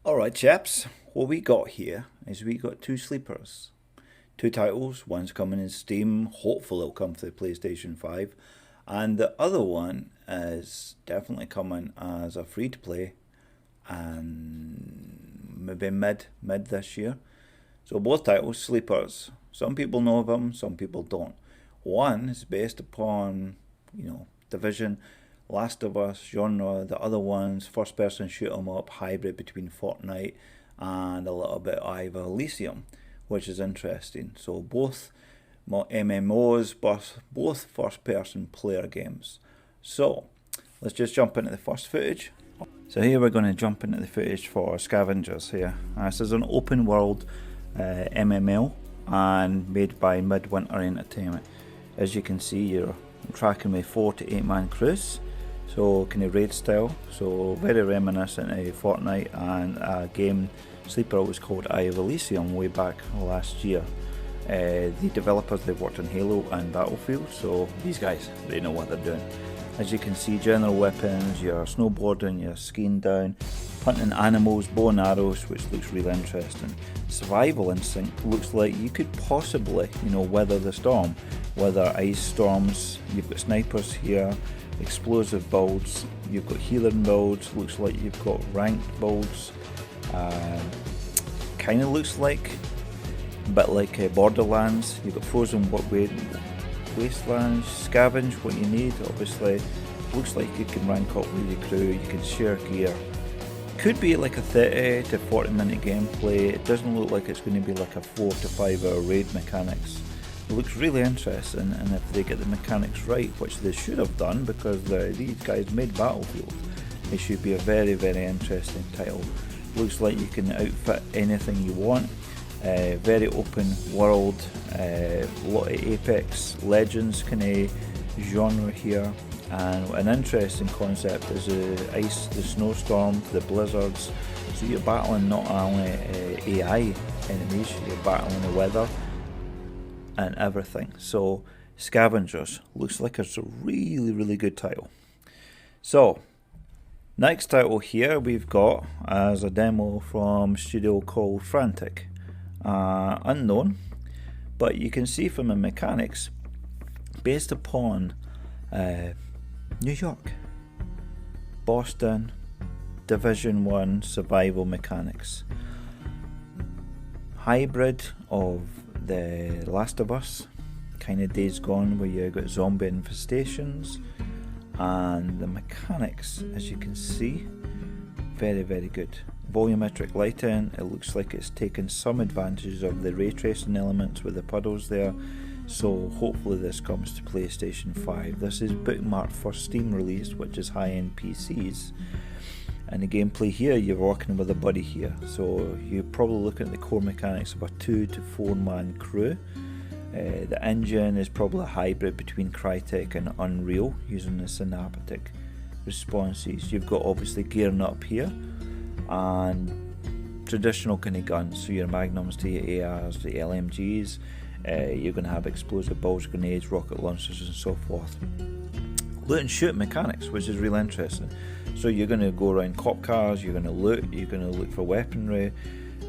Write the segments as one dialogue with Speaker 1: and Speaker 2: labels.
Speaker 1: Alright chaps, what we got here is we got two sleepers. Two titles, one's coming in Steam, hopefully it'll come to the PlayStation 5, and the other one is definitely coming as a free to play and maybe mid this year. So both titles, sleepers. Some people know of them, some people don't. One is based upon, Division, Last of Us genre. The other one's first person shoot 'em up, hybrid between Fortnite and a little bit of Elysium, which is interesting. So both MMOs, both first person player games. So let's just jump into the first footage. So here we're going to jump into the footage for Scavengers here. This is an open world MMO and made by Midwinter Entertainment. As you can see, you're tracking with 4 to 8 man crews, so kind of raid style, so very reminiscent of Fortnite and a game sleeper was called Eye of Elysium way back last year. The developers, they've worked on Halo and Battlefield, so these guys, they know what they're doing. As you can see, general weapons, you're snowboarding, you're skiing down, hunting animals, bow and arrows, which looks really interesting. Survival instinct looks like you could possibly, weather the storm. Weather ice storms, you've got snipers here, explosive builds, you've got healing builds, looks like you've got ranked builds. Kind of looks like a bit like Borderlands. You've got frozen wastelands, scavenge what you need. Obviously looks like you can rank up with your crew, you can share gear. Could be like a 30 to 40 minute gameplay. It doesn't look like it's going to be like a 4 to 5 hour raid mechanics. It looks really interesting, and if they get the mechanics right, which they should have done because these guys made Battlefield, it should be a very interesting title. Looks like you can outfit anything you want. Very open world, a lot of Apex Legends kind of genre here, and an interesting concept is the ice, the snowstorm, the blizzards. So you're battling not only AI enemies, you're battling the weather and everything. So Scavengers looks like it's a really good title. So next title here we've got as a demo from a studio called Frantic. Unknown, but you can see from the mechanics based upon New York, Boston, Division 1 survival mechanics, hybrid of the Last of Us kind of Days Gone, where you got zombie infestations, and the mechanics, as you can see, very good. Volumetric lighting, it looks like it's taken some advantages of the ray tracing elements with the puddles there, so hopefully this comes to PlayStation 5. This is bookmarked for Steam release, which is high-end PCs. And the gameplay here, you're working with a buddy here, so you're probably looking at the core mechanics of a 2 to 4 man crew. The engine is probably a hybrid between Crytek and Unreal, using the synaptic responses. You've got obviously gearing up here, and traditional kind of guns, so your magnums to your ARs, the LMGs, you're going to have explosive balls, grenades, rocket launchers and so forth. Loot and shoot mechanics, which is really interesting. So you're going to go around cop cars, you're going to loot, you're going to look for weaponry,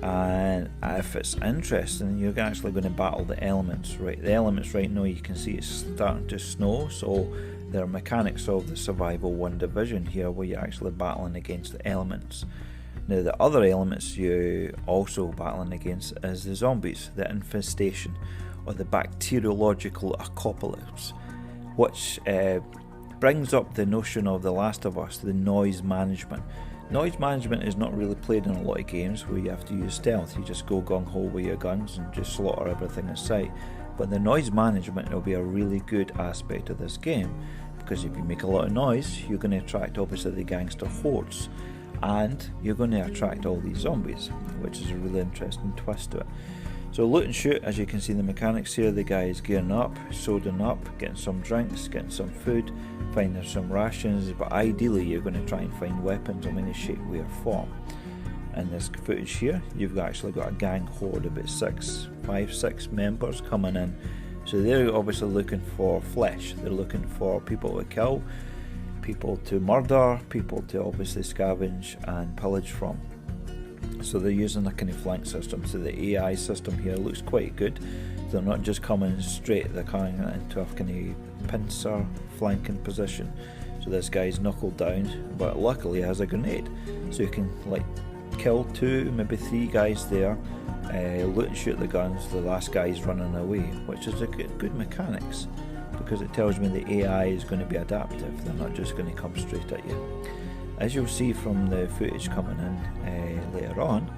Speaker 1: and if it's interesting, you're actually going to battle the elements. Right, the elements right now you can see it's starting to snow, so there are mechanics of the Survival 1 Division here where you're actually battling against the elements. Now the other elements you're also battling against is the zombies, the infestation, or the bacteriological apocalypse, which brings up the notion of The Last of Us, the noise management. Noise management is not really played in a lot of games where you have to use stealth. You just go gung-ho with your guns and just slaughter everything in sight. But the noise management will be a really good aspect of this game, because if you make a lot of noise, you're going to attract obviously the gangster hordes, and you're going to attract all these zombies, which is a really interesting twist to it. So loot and shoot, as you can see the mechanics here, the guy is gearing up, soldering up, getting some drinks, getting some food, finding some rations, but ideally you're going to try and find weapons of any shape, way or form. In this footage here, you've actually got a gang horde, about 5-6 members coming in. So they're obviously looking for flesh, they're looking for people to kill, people to murder, people to obviously scavenge and pillage from. So they're using a kind of flank system. So the AI system here looks quite good. They're not just coming straight, they're coming into a kind of pincer flanking position. So this guy's knuckled down, but luckily he has a grenade. So you can like kill 2, maybe 3 guys there, loot and shoot the guns, the last guy's running away, which is a good mechanics, because it tells me the AI is going to be adaptive, they're not just going to come straight at you. As you'll see from the footage coming in later on,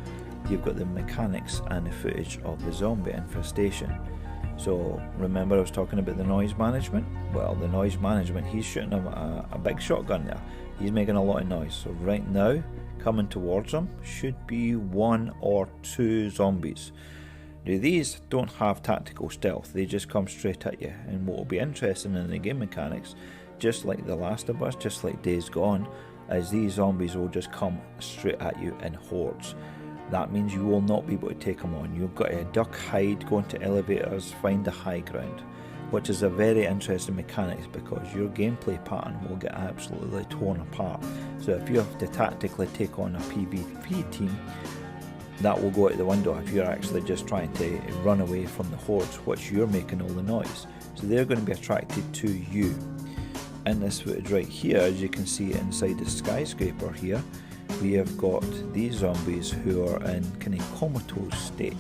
Speaker 1: you've got the mechanics and the footage of the zombie infestation. So remember I was talking about the noise management? Well, the noise management, he's shooting a big shotgun there. He's making a lot of noise. So right now, coming towards him should be 1 or 2 zombies. Now these don't have tactical stealth, they just come straight at you. And what will be interesting in the game mechanics, just like The Last of Us, just like Days Gone, is these zombies will just come straight at you in hordes. That means you will not be able to take them on. You've got to duck, hide, go into elevators, find the high ground, which is a very interesting mechanics because your gameplay pattern will get absolutely torn apart. So if you have to tactically take on a PvP team, that will go out the window if you're actually just trying to run away from the hordes, which you're making all the noise. So they're going to be attracted to you. In this footage right here, as you can see inside the skyscraper here, we have got these zombies who are in kind of comatose state.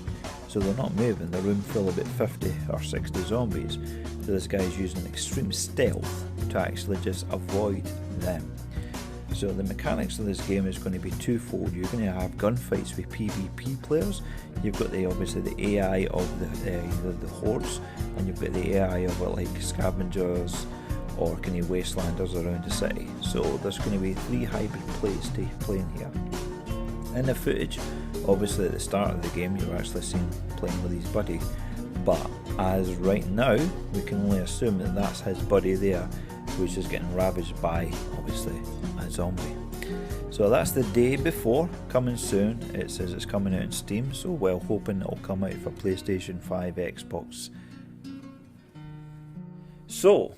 Speaker 1: So they're not moving, the room full of about 50 or 60 zombies. So this guy's using extreme stealth to actually just avoid them. So the mechanics of this game is going to be twofold. You're going to have gunfights with PvP players. You've got obviously the AI of the hordes, and you've got the AI of like scavengers or kind of wastelanders around the city. So there's going to be 3 hybrid plays to play in here. In the footage, obviously at the start of the game you're actually seen playing with his buddy, but as right now we can only assume that that's his buddy there, which is getting ravaged by obviously a zombie. So that's the day before, coming soon. It says it's coming out on Steam, so well hoping it'll come out for PlayStation 5, Xbox. So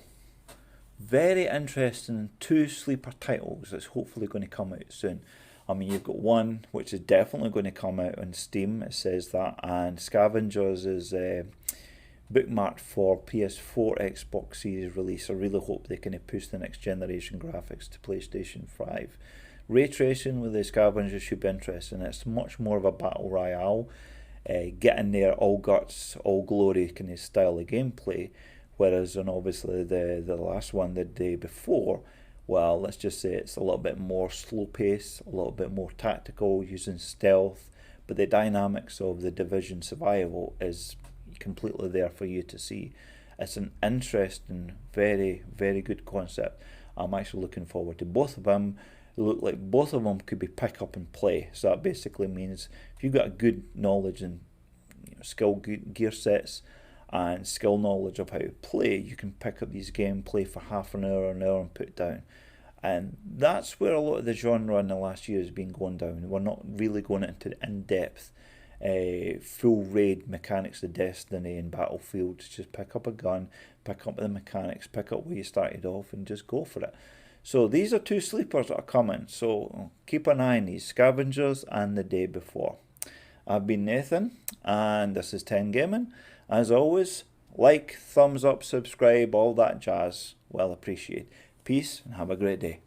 Speaker 1: very interesting 2 sleeper titles that's hopefully going to come out soon. I mean, you've got one which is definitely going to come out on Steam, it says that, and Scavengers is bookmarked for PS4, Xbox Series release. I really hope they can push the next generation graphics to PlayStation 5. Ray tracing with the Scavengers should be interesting. It's much more of a battle royale, get in there, all guts, all glory kind of style of gameplay. Whereas on obviously the last one, the day before, well, let's just say it's a little bit more slow pace, a little bit more tactical, using stealth, but the dynamics of the Division survival is completely there for you to see. It's an interesting, very, very good concept. I'm actually looking forward to both of them. They look like both of them could be pick up and play. So that basically means if you've got a good knowledge and skill gear sets, and skill knowledge of how to play, you can pick up these games, play for half an hour, and put it down. And that's where a lot of the genre in the last year has been going down. We're not really going into the in-depth, full raid mechanics of Destiny and Battlefield. Just pick up a gun, pick up the mechanics, pick up where you started off, and just go for it. So these are 2 sleepers that are coming, so keep an eye on these, Scavengers and The Day Before. I've been Nathan, and this is 10 Gaming. As always, like, thumbs up, subscribe, all that jazz, well appreciated. Peace and have a great day.